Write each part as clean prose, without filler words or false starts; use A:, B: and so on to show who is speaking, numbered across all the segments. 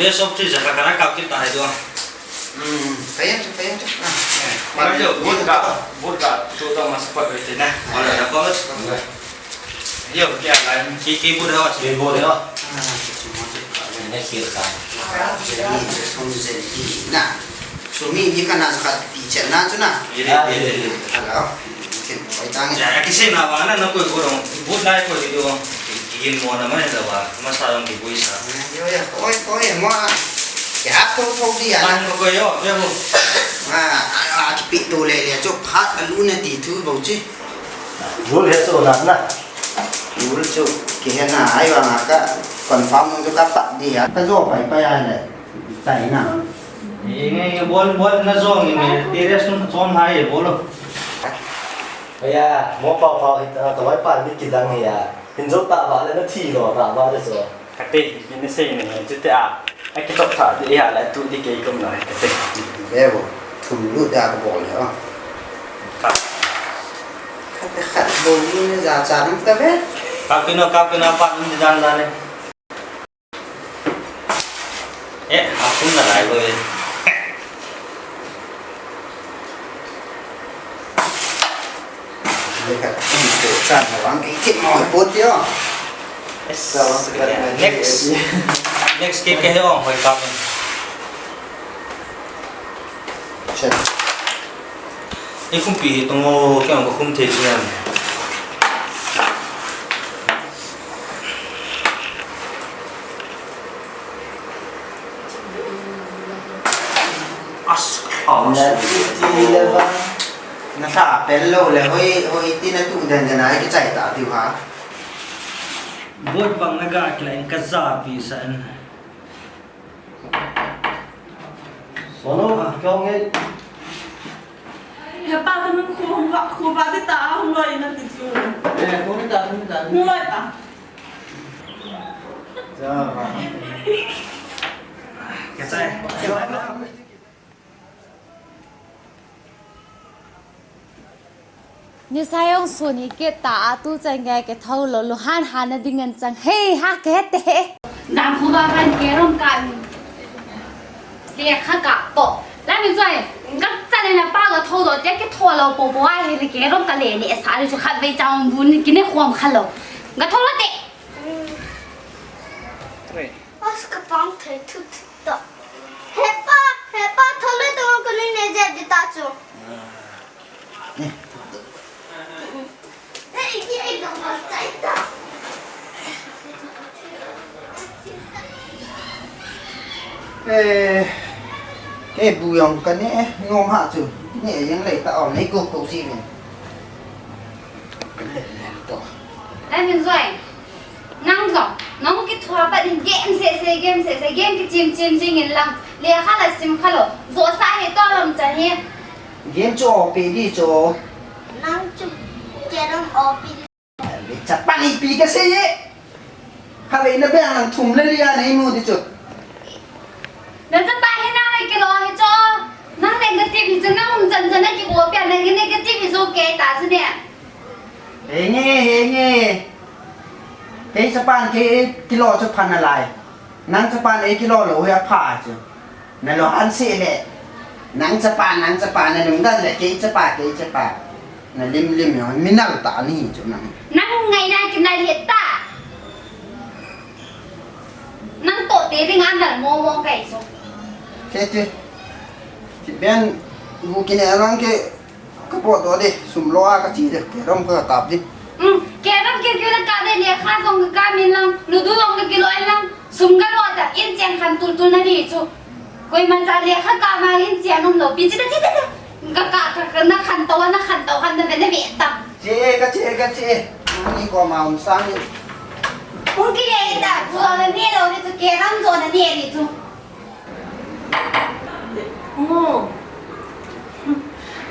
A: best of three jaka kana kap kita itu
B: kaya
A: mana vodka total masuk pak itu nah ada apa mas yo kia lain kiki bud hawas
C: kibol ya ini kira
B: nah sumi ini kan naskah teacher na tu na halo mungkin baitangin
A: ya kisah nama mana nak kau kurang bud naik kau itu ilmu nama ni dah bah masalah yang dibuisa
B: yo ya koi mau ya kau dia
A: kan kau yo ya bu
B: kipit tu le cok phat alu na titu bau ci
C: bul ya so na
B: bul cok kaya na ayo ngaka confirm untuk kata dia ta jo pai ai tai na
A: ini bol na zong ini teres tu zong hai bolo
C: ya mau pau kita kau pan ni kita ni ya hinjo tak ba le na thi lo tak ba de so
D: kate ini sei ni jute a ai kita tak dia la tu di ke kom na kate
B: bebo thum lu da ko bol ya khat bol ni za cha nam ta be
A: kap kena pan di jalan ni aku nak lagi loh
B: dekat itu san orang ikut mau put dia
A: next cake ke orang hoi kap ni
B: cek
A: kumpi tunggu kau kau kumpi tu
B: nó thả bén lâu là hơi tin là tụ đèn cái này cái chạy tạo tiêu hóa
A: buat bang agak lain kazapi san
C: sono kau ngai
E: ya pa kan khu ba ti ta hung loi na ti chu
C: kau ni tak
E: hung loi ta
A: cái sai
F: như sao xuân ý cái ta tu chân cái thâu lỗ lỗ han là đi ngân chân hey ha cái thế làm khu ba ban cái rong cạn liệt khắc cả bộ làm như vậy các gia đình là ba cái thâu lỗ cái thâu lỗ bộ ai hay là cái rong cạn lệ lệ sao thì khát về trong bún cái này khoam khát lỗ cái thâu lỗ tệ
G: Aska pang thầy thut đó. Hepa thâu lỗ tụi con nên nè dẹp đi ta chú.
B: cái bùi ông cái này ngon hạ chứ nhẹ những lấy tạo mấy cô gì mình
F: làm như vậy năng rồi nó cái thua bạn game sẽ game cái chim nhìn lắm liệt khá là sim khá lỗ rồi sai hết to làm chả nhé
B: game cho pi đi cho
G: Nang chụp cái đó opi.
B: để chặt bắn đi pi cái gì ấy hay là nó bé làm thùng lên đi này mua đi chứ
F: nênจะไปให้หน้าในกิโลให้จอนั่งในกระติบจะนั่งจันในกี่บัวเปลี่ยนในกระติบโซเกตาสิเนี่ย
B: nghe cái span cái kilo cho pan lại nắng span ấy kilo là hơi phá chứ này là ăn xị lệ nắng span này đúng là cái span này lim rồi mình nào tả đi chỗ nào
F: นั่งไงนายกินนายเห็ดตานั่งโต๊ะตีที่งานหนังโมไก่สุก
B: thế chứ thì bên vụ cái này rằng cái bộ đó đi sum loa cái gì được cái rong cái tạp đi
F: แกต้องเกี่ยวกับการเลี้ยงข้าส่งกับการมินลังหรือดูลงกับกิโลเอ็นลังสุ่มกันว่าแต่อินเจียงขันตุลนั่นดิจูกุยมันจะเลี้ยงข้าการมาอินเจียงนุ่มหล่อปีจิตก็กะนักขันโตนักขันนั่นเป็นเบียดตับ
B: chếนี่ก็มาสร้างนี่
F: มึงกี่เลี้ยงแต่กูเอาเนี่ยเราเนี่ยจะเกล้ำโซนเนี่ยดิจู
E: oh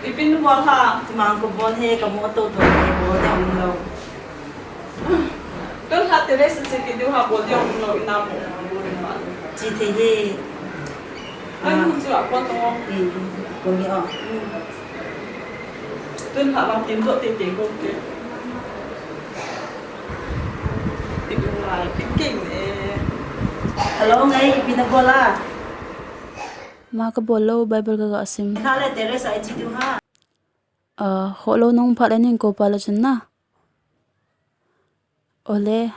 E: ipin mo ha mang ko bon he ka mo to bo dam lo tôi hát từ đây sẽ cái điều học bộ dòng nội nam
H: chị thấy gì
E: anh không chịu quan tâm
H: cô hiểu
E: tôi hát làm tiếng độ tiếng tiếng công kia tiếng lại tiếng kinh này
H: Hello ngay pinabola.
I: Ma ka bolo Bible ka asim.
H: Thale teres ai chi tu ha.
I: Holo nong phat anin ko pala chan na. Ole.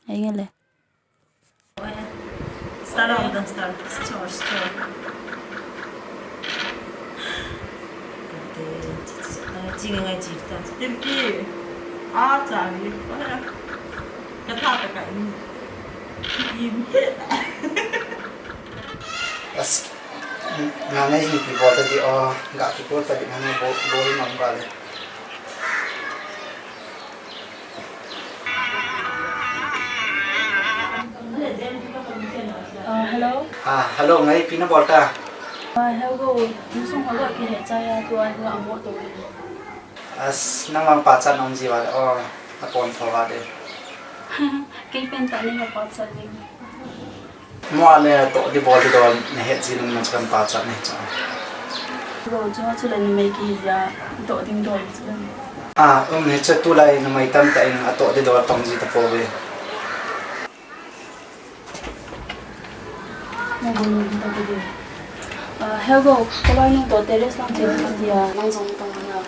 I: Ai ngale.
H: Start on the start. Store. 지금 ngay chi ta. Timki. Chari. Cái thao cái im.
B: As nanay yung kibol tadi gak kibol tadi nanay boleh nambal.
I: Hello.
B: Hello ngay pinabol ta.
I: Hello. Insunga ka ki hetjaya tu ai ga umho to.
B: As nang pacan om jiwa apon thawa de.
I: Kikikhen ta ni ga pat sa ni.
B: Mo ale to di bol di don ne hetjing macam pacan ne cha.
I: Go jo chu le ni mai ki ya to ding do chu.
B: Ne cha tu lai na mai tam ta ing ato di do tong ji ta po we.
I: Mo go ni ta ko di. Hello. Ko lai no to teres lang che ka dia nang jong tong na.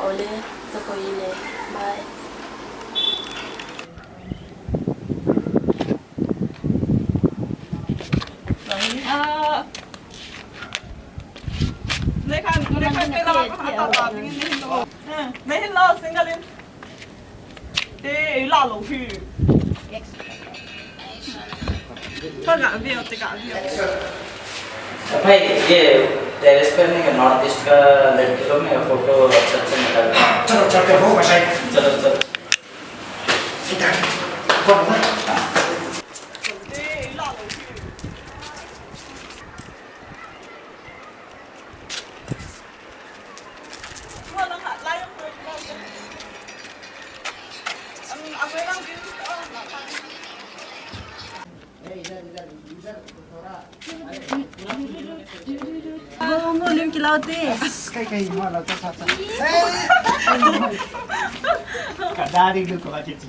I: Ole to ko ile. Bye.
E: Lấy khăn cái lo khăn tao vào đi mấy hin lo xin lên đi lo lẩu phi có cả việc thì cả việc
D: भाई ये टेरेस पे नहीं north east का लड़की लोग ने फोटो अच्छा अच्छा निकाल
B: Chalo chalo ke ho masai.
D: चलो चलो
B: Kita. Kon ma.
E: đi lo lẩu phi mua nó lại lấy anh ấy đang kiếm
H: Go lim ki lao te.
B: Kai mo la ta sa. Cả đa đi được có chuyện gì.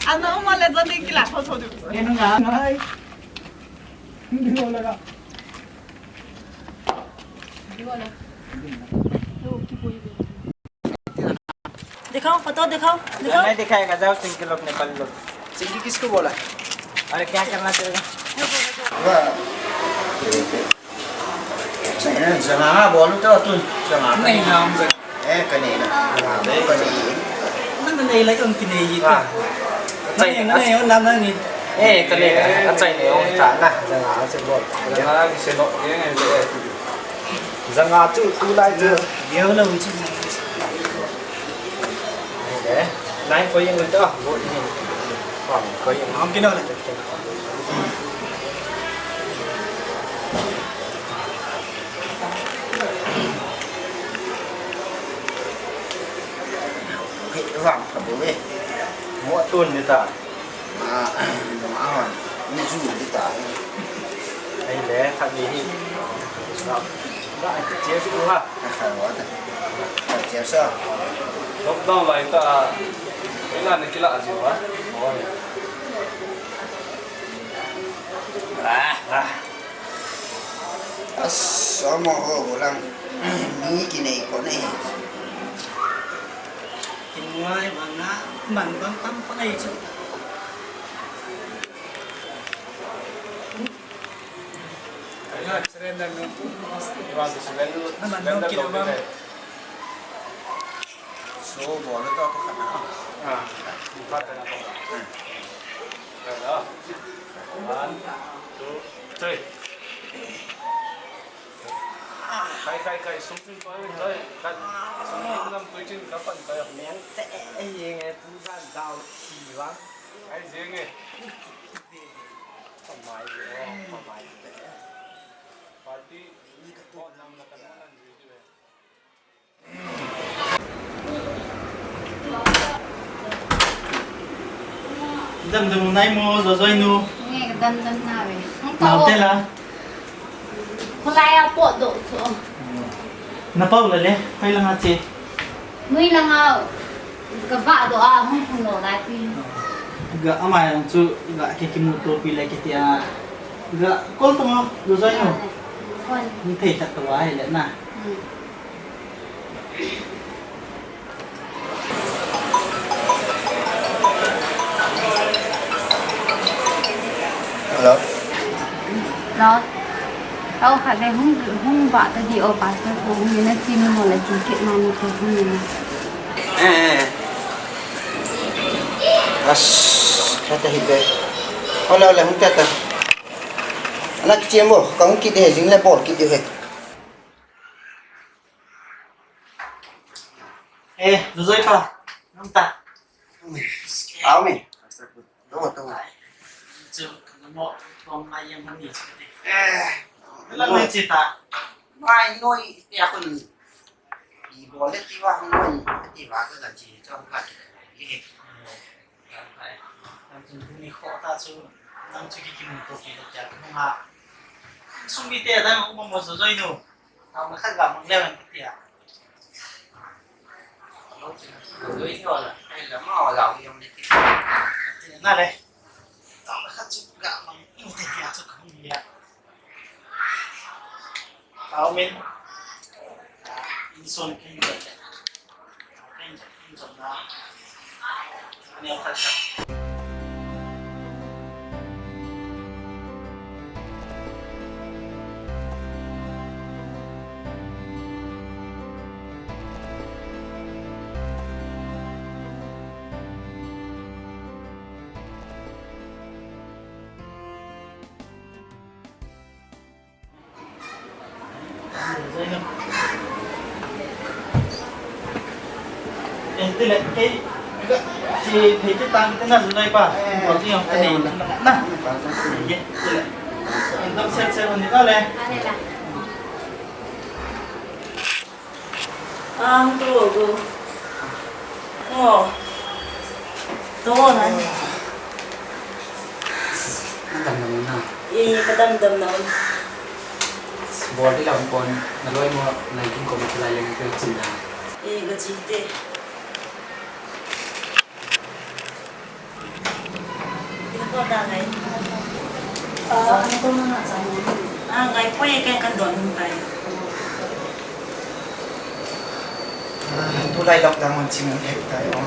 E: anh nó mà lên dân đi cái lạc thôi được rồi
B: Cái nó ngã nó ơi. Đi vô là
H: दिखाओ फोटो दिखाओ
D: नहीं दिखाएगा जाओ सिंह के लोग नेपाली लोग
B: Sindi किसको बोला?
D: अरे क्या करना चाहिए
B: Vâng. Chạy nó jangan bolu tu tu. Jangan.
D: नहीं नाम से
B: Cái này nè. Cái này.
D: nó này lấy ông cái này gì
B: Chạy
D: cái này ông làm cái gì
B: cái này nó chạy này ông trả nè. Jangan sẽ bol.
A: Jangan bisa nok dia ngai dia.
B: Jangan tu lại chưa?
D: nhiều lâu chứ
B: Để. Nãy có những người đó. Có những
D: không cái nào này
B: cái vàng thật đấy. Mỗi tuần như ta. Má hoàn. Như du như ta.
D: đây để thật gì đi
B: Lại chế cái đúng không? Phải quá thật. Chế sao?
A: Lúc đó lại ta cái là này cái lạ gì quá.
B: Sao mà hồ của lăng nghĩ cái này có này.
D: cái ngoài mà nó mặn băm cái này chứ
A: Ayun, surrender mo. You want to surrender?
D: Naman,
A: Surrender
D: no, kinabang.
A: daw nila.
B: So, boleh tu aku kena.
A: Cut na ako. Kaya. 1, 2, 3. Kay. Something pa rin tayo. Something lang tuloy din kapan tayo.
D: miếng tệ gì nghe tu ra đào chỉ lắm
A: Ay, sige.
D: không phải gì không phải tệ
A: Party. Oh, nam na kanalan.
D: đâm đâm nay mua rồi nu
F: Nghe cái đâm nào vậy? Không
D: nào
F: to.
D: thế là
F: Hôm nay à bộ độ chỗ.
D: nó bao rồi đấy hay là ngắt chị
F: Ngươi là ngào. cái vợ đó không không nổi lại phi
D: Gak amai lang tu gak kiki motor pilih kita gak kol tu mau dosai no.
F: con
D: Ni thầy thật quá hay lẽ na.
C: Hello.
F: đó đâu phải đây không không vợ ta đi ở bà ta cũng như nó chim mà là chỉ chuyện mà một thôi không như
B: kata hibe ola ola hung kata anak kecil mo kamu kita hetjing le bol kita he
D: Dosai pa. Nampak.
B: áo mày đúng rồi
D: Tu mau orang lain mandi sekali. Lalu cerita.
B: mai nuôi ya con đi bol le ti wa nuôi ti wa cái là chỉ cho cả cái
D: Ni kau tak tu, nang tu kiki motor kita jalan mengah. Sumbi tiada dah mau mau dosai no. Tahu nak gak menglewat kita.
B: rồi rồi là hay là mò gạo trong này
D: Nah deh. Tahu nak juga mang ini dia tu kau dia. Tahu men. Insun kita. Insun lah. Ini apa sih? Itu lah, si kita tang kita nak zulai pa, kalau dia yang tadi, nah, iya, itu lah. Untuk set ni tak leh.
F: đây là
H: Ang tulogo. Oh. Tuwa na.
B: tầm nào
H: Kadamdam na.
B: bol đi làm con là nuôi mua này cũng có một lại những cái gì đó
H: Gajite. Ito na ngay.
I: Ano ko na sa mo?
H: Ngay po yung kaya kandon tayo.
B: tôi lại đọc ra một chỉ muốn hết cái đó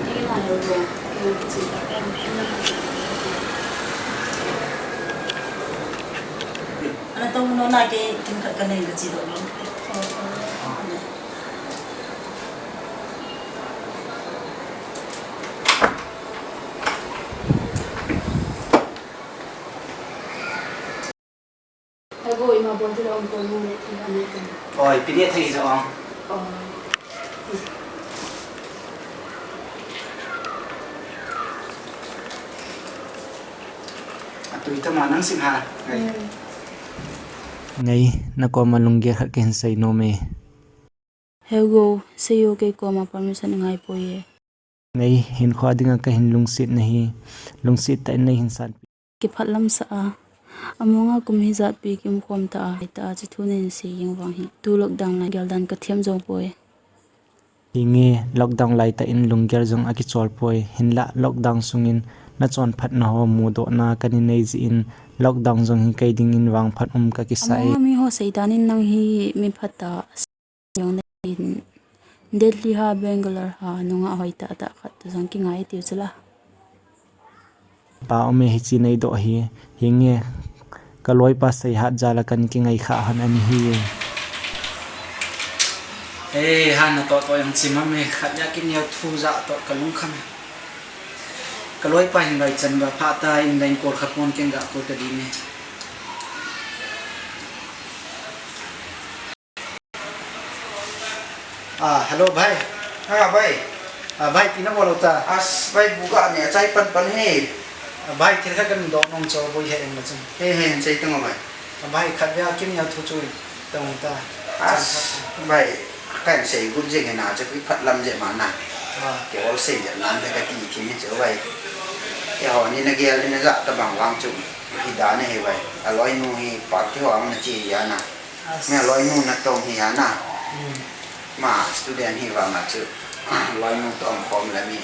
I: Cái là đồ đồ cái gì đó em
H: Ano to mo na kay tingkat ka na yung gajito mo?
I: Thadou ima bon tu ông con mua thì anh ấy cũng
B: rồi bây giờ thấy rồi tụi tao mà nắng xin hà
D: Ngay na ko malungge khat ken sai no me.
I: Helgo seyo ke ko ma permission ngai po ye
D: Ngay hin kho dinga ka hin lungsit nahi. Lungsit ta nei hin sat.
I: kiphal lam sa amonga kum hi zat pi kim khom ta chi thunen si yeng wang hi tu lok dang na geldan ka thiam zo poe
D: Hinge lockdown lai ta in lungger jong aki chol poi hinla lockdown sungin na chon phat na ho mu do na kani nei ji in lockdown jong hi kai ding in wang phat ka ki sai
I: amonga mi ho seidanin nang hi mi phata yong in Delhi ha Bangalore ha nunga hoita ta khat jang ki ngai ti chula
D: pa ome hi chi nei do hi hinge kaloi pa sai hat jala kan ki ngai kha han ani hi
B: han to yang chima me khat ya kin ya thu za to kalung kham kaloi pa hin gai chan ba pha ta in lain kor khapon ken ga ko ta di me
D: hello bhai
B: ha bhai
D: bhai tina bolo ta
B: as bhai buka ne chai pan pan he
D: bhai thir kha kan do nong cho boi he ma chung
B: he chai tang bhai
D: bhai khat ya kin ya thu chu tong ta
B: as bhai kan sei gun je na che pi phat lam je ma na ke ol sei je nan ta ka ti ki ni che bhai ke ho ni na gel ni na za ta bang wang chu hi da ne he bhai aloi nu hi pa ti ho ang na chi ya na me aloi nu na tong hi ya na mà student hi vào mà chứ loi nung to ang khom la mi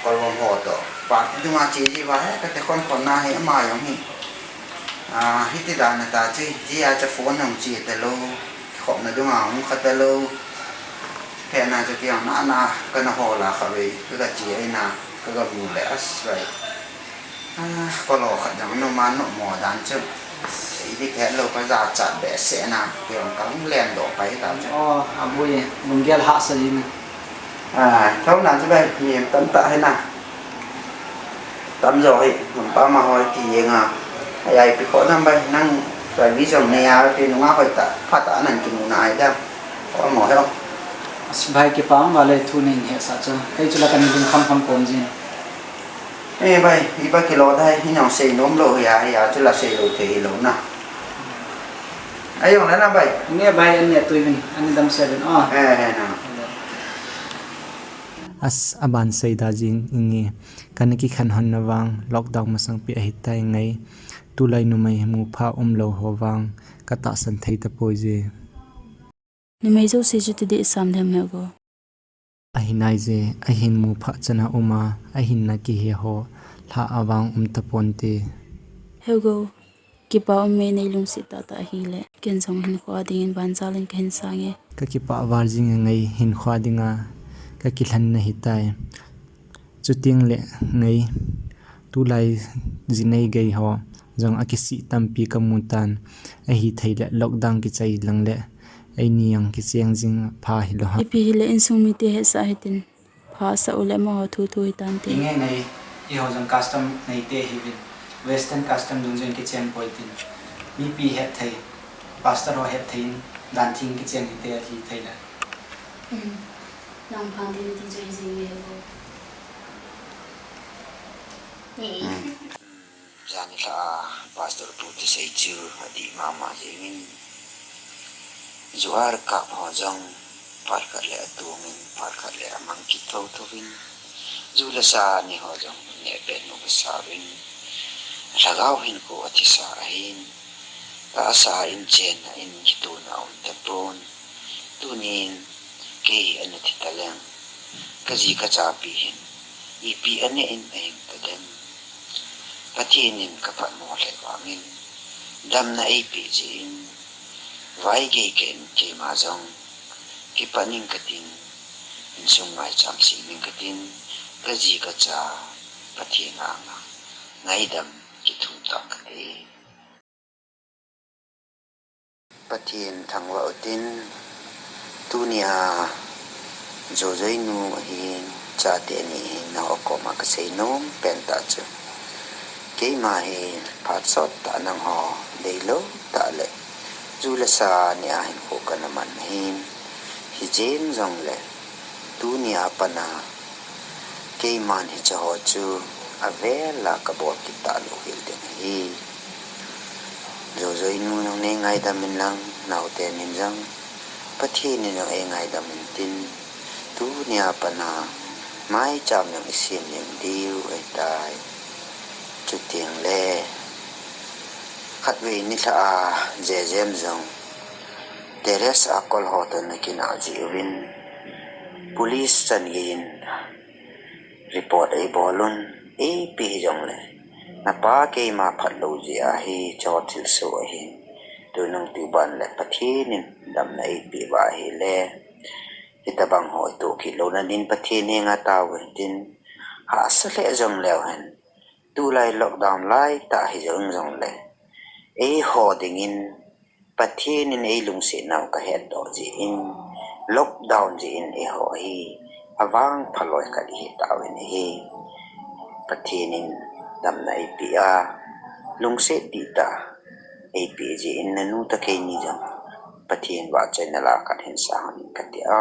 B: kol bom ho to pa tu ma chi ji wa ka te kon na he ma yong hi hi ti da na ta chi ji a cha phone nang chi te lo khom na du ma ng kha te lo he na cha ki na ka na ho la kha ve ka chi ai na ka bu le as vai ko lo kha jang no man no mo dan chu đi kẹt lâu có giá chặt để sẽ nào kiểu cống lên đổ bay tao chứ
D: Abui lùng gel hạ sa gì
B: không làm cho bây nhìn tấm tạ hay nào tấm rồi mình bao mà hồi thì ai bị khó năm bay năng rồi ví dụ này thì nó hồi tạ phát tạ này thì nó này đâu có mỏ không
D: Sebagai kipang wale tuning he sa cho kai chula kan ding kham kon ji
B: ê bay đi 3 kilo đây thì nhỏ xì nôm lộ ya chứ là xì lộ thì lộ nào ai dùng đấy là bay
D: nghe bay anh tuй bin anh dam seven
B: nào
D: as aban sei da jin inge kanaki khan hon nawang lockdown masang pi ahitai ngai tulai numai mu pha lo howang kata san thei ta poje
I: Numai zo se jute de sam them he go.
D: ahinai je ahin mu pha chana uma ahin na ki he ho tha awang taponte
I: He go. Kipa me nei lung si ta hi le ken song hin khwa ding ban zalin ken sange.
D: ka ki pa warjing ngai hin khwa dinga ka ki hlan na hitai chuting le ngai tulai jinai gai ho jong akisi tampi kamutan a hi theile lockdown ki chai langle ai niang ki cheng jing pha hi lo ha
I: Ipi le insung mi te he sa hitin pha sa ule ma thu thu hitan te.
D: inge nei I ho jong custom nei te hi bin western custom dung jeng ki chen poitin mi pi het thai pastor ho het thain dan thing ki chen hi te hi thaila
F: Nang phang din ti joi jing me go.
B: Jani la pastor tu te sei chu adi mama jengin juar ka ho jong par ka le tu min par ka le amang ki tho win jula sa ni ho jong ne be no sa win ragau hin ko ati sa ahin ta sa in chen in ki tu na te pon tunin ke ane ti taleng kaji ka cha pi hin ipi ane in ahin tadem patinin kapat mo le wangin dam na ipi jin vai ge ken ke ma jong ki paning katin insunga cham si min katin kaji ka cha pathina nga ngai dam ki thum ta ka e pathin thangwa utin tunia jojoi nu hi cha te ni na ko ma ka sei nom pen ta chu keima hi phat sot ta nang ho deilo ta le jula sa ni ahin ko ka naman hin hi jen jong le tunia pana keiman hi cha ho chu avela ka bot ki ta lo hil den hi jojoi nu nang ne ngai da min lang nau te nin jang pathi ni no e ngai da min tin tunia pana mai cham nang isin ning diu ai tai chu tiang le khat we ni tha je jem jong teres akol hoton na kina ji win police chan yin report ai bolun e pi jong le na pa ke ma phat lo ji a hi chotil so hi tu nang ti ban le pathi nin dam nai pi wa hi le itabang hoi to ki lo na din pathi ni nga ta wen tin ha sa le jong le han tu lai lockdown lai ta hi jong le e ho ding in pathin in e lung se naw ka het do ji in lockdown ji in e ho hi awang phaloi ka hi ta wen hi pathin in dam nai pi a lung se ti ta e pi ji in nanu ta ke ni jang pathin wa chen la ka hin sa han ka ti a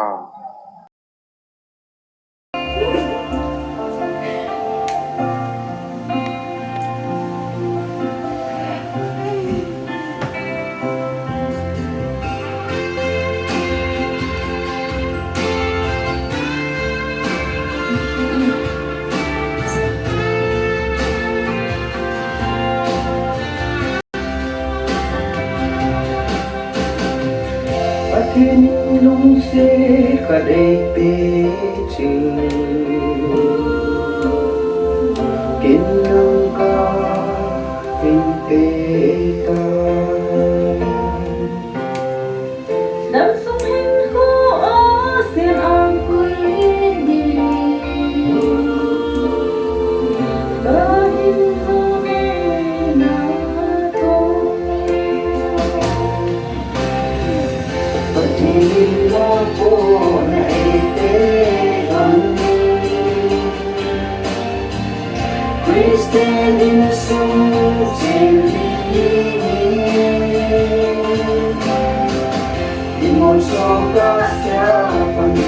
B: Pathin lung se ka dei pe chi kin nang ka tin pe ta
E: đâm sông hình khô ở xiên ang quy đi bờ hình khô nghe na tô
B: bất thi lo cô này te gần Christian in sung trên đi một số ca sẽ còn đi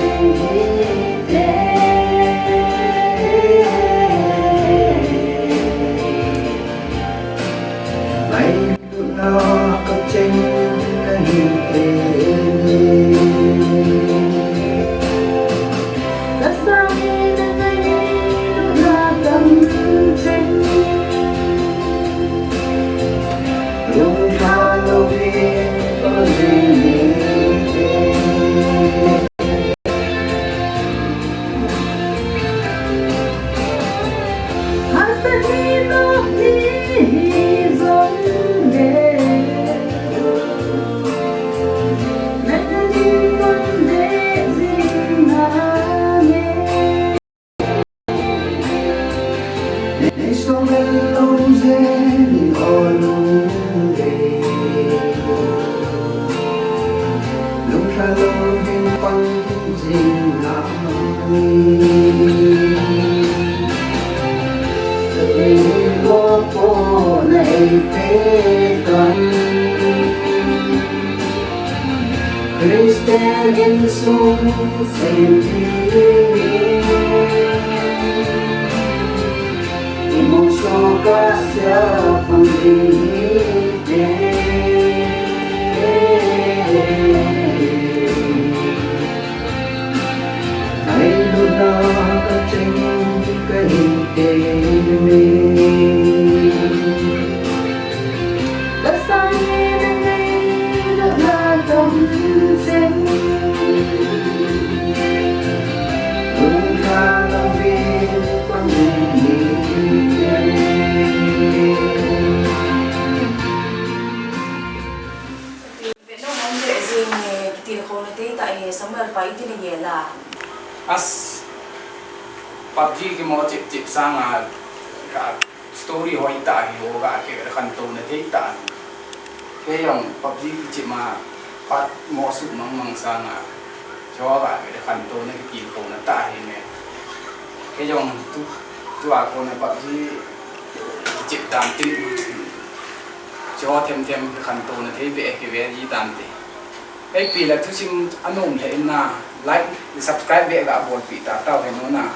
B: mày lo có tranh cái hình
E: đất xa đi đất đây là cầm tranh
B: lúc ta lâu viên có gì Christian in sung sen đi một số ca sẽ còn đi hãy luôn đó có tranh cái hình
E: đất xa đi đất đây là cầm tranh
B: Hãy subscribe cho kênh Ghiền Mì Gõ để không bỏ lỡ những video hấp dẫn
A: as PUBG cái mô chip chip sang à cả story hỏi ta hiểu cả cái khăn tu này thế ta cái dòng PUBG chip mà phát mô sụp mang sang à cho cả cái khăn tu này cái kiểu nó ta hiểu nè cái dòng tu à con này PUBG chip tạm tin cho thêm cái khăn tu này thế về cái về gì tạm thì cái vì là thứ xin anh ủng thế na like subscribe về cả bộ vị ta tao cái nó na